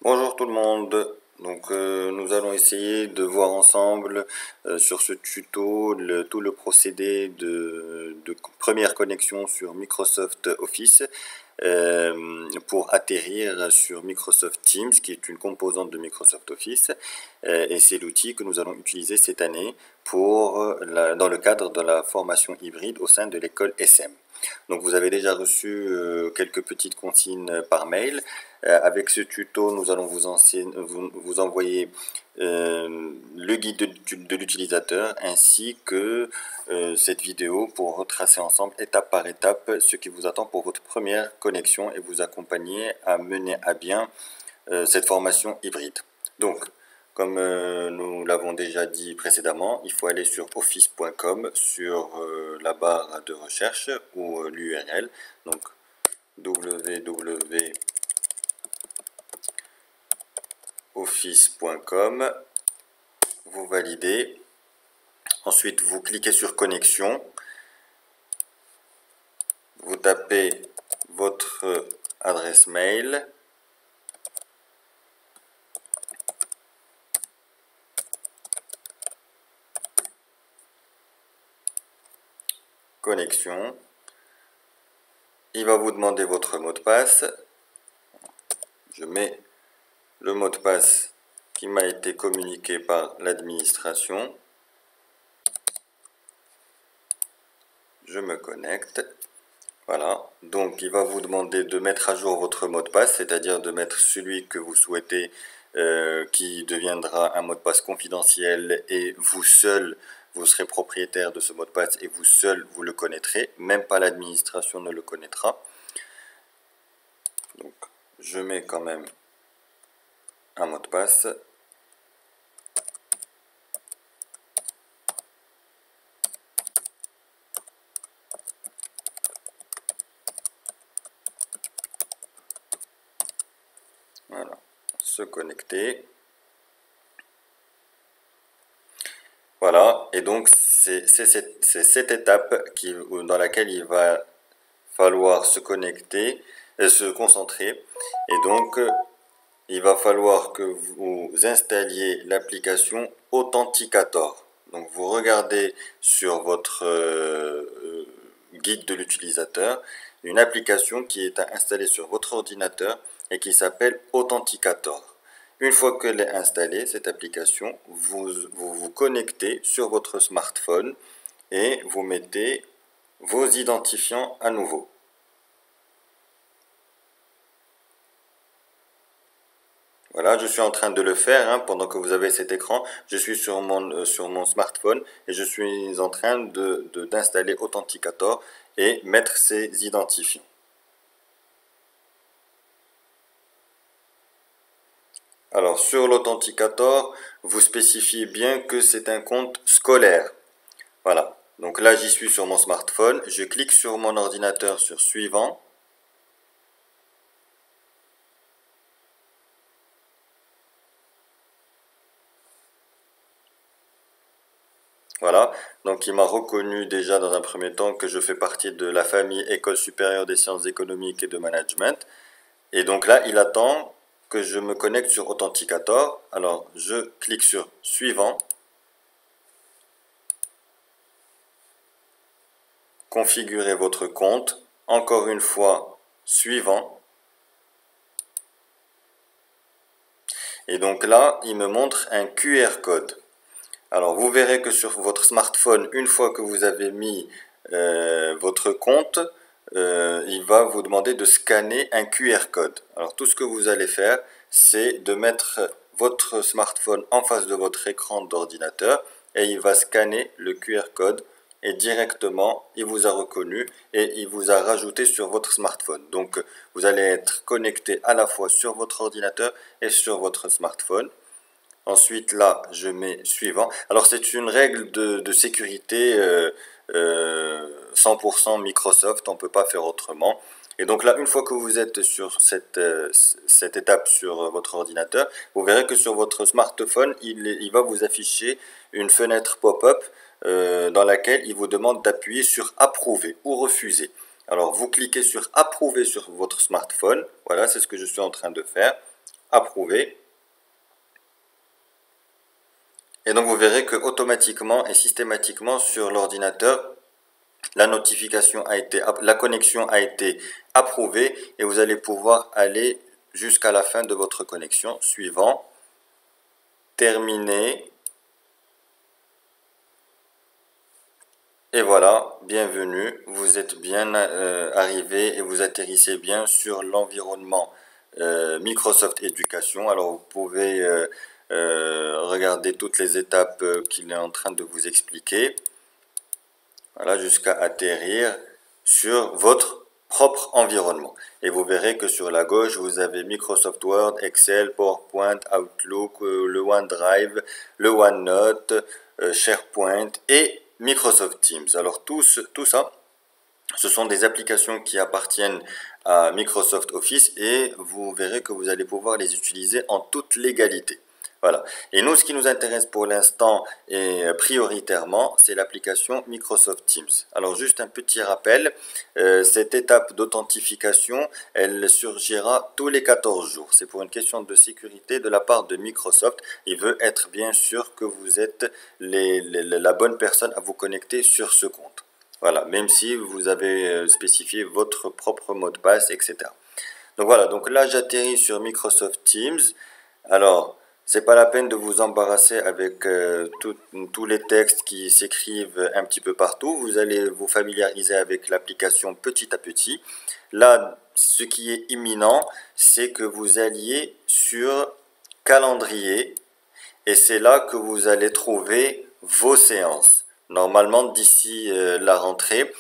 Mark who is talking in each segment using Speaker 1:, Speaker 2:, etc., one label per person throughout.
Speaker 1: Bonjour tout le monde. Nous allons essayer de voir ensemble sur ce tuto tout le procédé de première connexion sur Microsoft Office pour atterrir sur Microsoft Teams, qui est une composante de Microsoft Office, et c'est l'outil que nous allons utiliser cette année dans le cadre de la formation hybride au sein de l'école SM. Donc vous avez déjà reçu quelques petites consignes par mail. Avec ce tuto, nous allons vous envoyer le guide de l'utilisateur ainsi que cette vidéo pour retracer ensemble étape par étape ce qui vous attend pour votre première connexion et vous accompagner à mener à bien cette formation hybride. Donc, comme nous l'avons déjà dit précédemment, il faut aller sur office.com sur la barre de recherche ou l'URL. Donc, www.office.com, vous validez. Ensuite, vous cliquez sur connexion. Vous tapez votre adresse mail. Connexion. Il va vous demander votre mot de passe. Je mets le mot de passe qui m'a été communiqué par l'administration. Je me connecte. Voilà, donc il va vous demander de mettre à jour votre mot de passe, c'est-à-dire de mettre celui que vous souhaitez qui deviendra un mot de passe confidentiel et vous seul, vous serez propriétaire de ce mot de passe et vous seul, vous le connaîtrez, même pas l'administration ne le connaîtra. Donc je mets quand même un mot de passe. Voilà, se connecter. Voilà, et donc c'est cette étape dans laquelle il va falloir se connecter, se concentrer. Et donc, il va falloir que vous installiez l'application Authenticator. Donc, vous regardez sur votre guide de l'utilisateur une application qui est installée sur votre ordinateur et qui s'appelle Authenticator. Une fois qu'elle est installée, cette application, vous connectez sur votre smartphone et vous mettez vos identifiants à nouveau. Voilà, je suis en train de le faire pendant que vous avez cet écran. Je suis sur mon smartphone et je suis en train d'installer Authenticator et mettre ses identifiants. Alors, sur l'Authenticator, vous spécifiez bien que c'est un compte scolaire. Voilà. Donc là, j'y suis sur mon smartphone. Je clique sur mon ordinateur sur Suivant. Voilà, donc il m'a reconnu déjà dans un premier temps que je fais partie de la famille École supérieure des sciences économiques et de management. Et donc là, il attend que je me connecte sur Authenticator. Alors, je clique sur Suivant. Configurer votre compte. Encore une fois, Suivant. Et donc là, il me montre un QR code. Alors, vous verrez que sur votre smartphone, une fois que vous avez mis votre compte, il va vous demander de scanner un QR code. Alors, tout ce que vous allez faire, c'est de mettre votre smartphone en face de votre écran d'ordinateur et il va scanner le QR code et directement, il vous a reconnu et il vous a rajouté sur votre smartphone. Donc, vous allez être connecté à la fois sur votre ordinateur et sur votre smartphone. Ensuite, là, je mets suivant. Alors, c'est une règle de sécurité 100% Microsoft, on ne peut pas faire autrement. Et donc là, une fois que vous êtes sur cette étape sur votre ordinateur, vous verrez que sur votre smartphone, il va vous afficher une fenêtre pop-up dans laquelle il vous demande d'appuyer sur Approuver ou Refuser. Alors, vous cliquez sur Approuver sur votre smartphone. Voilà, c'est ce que je suis en train de faire. approuvé. Et donc vous verrez que automatiquement et systématiquement sur l'ordinateur, la connexion a été approuvée et vous allez pouvoir aller jusqu'à la fin de votre connexion. Suivant, terminé. Et voilà, bienvenue, vous êtes bien arrivé et vous atterrissez bien sur l'environnement Microsoft Education. Alors vous pouvez regarder toutes les étapes qu'il est en train de vous expliquer. Voilà, jusqu'à atterrir sur votre propre environnement. Et vous verrez que sur la gauche, vous avez Microsoft Word, Excel, PowerPoint, Outlook, le OneDrive, le OneNote, SharePoint et Microsoft Teams. Alors tout ça, ce sont des applications qui appartiennent à Microsoft Office et vous verrez que vous allez pouvoir les utiliser en toute légalité. Voilà. Et nous, ce qui nous intéresse pour l'instant et prioritairement, c'est l'application Microsoft Teams. Alors, juste un petit rappel, cette étape d'authentification, elle surgira tous les 14 jours. C'est pour une question de sécurité de la part de Microsoft. Il veut être bien sûr que vous êtes la bonne personne à vous connecter sur ce compte. Voilà, même si vous avez spécifié votre propre mot de passe, etc. Donc voilà, donc là j'atterris sur Microsoft Teams. Alors, c'est pas la peine de vous embarrasser avec tous les textes qui s'écrivent un petit peu partout. Vous allez vous familiariser avec l'application petit à petit. Là, ce qui est imminent, c'est que vous alliez sur calendrier et c'est là que vous allez trouver vos séances. Normalement, d'ici la rentrée,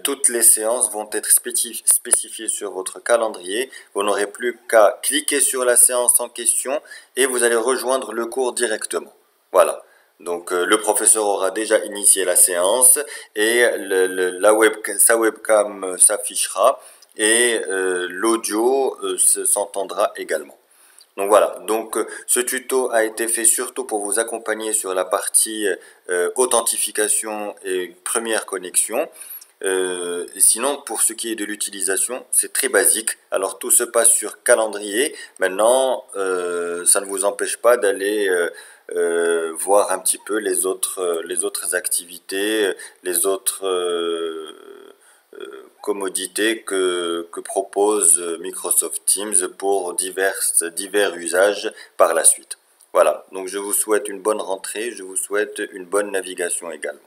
Speaker 1: toutes les séances vont être spécifiées sur votre calendrier. Vous n'aurez plus qu'à cliquer sur la séance en question et vous allez rejoindre le cours directement. Voilà. Donc le professeur aura déjà initié la séance et sa webcam s'affichera et l'audio s'entendra également. Donc voilà, donc ce tuto a été fait surtout pour vous accompagner sur la partie authentification et première connexion. Sinon, pour ce qui est de l'utilisation, c'est très basique. Alors tout se passe sur calendrier. Maintenant, ça ne vous empêche pas d'aller voir un petit peu les autres activités, les autres commodités que propose Microsoft Teams pour divers usages par la suite. Voilà, donc je vous souhaite une bonne rentrée, je vous souhaite une bonne navigation également.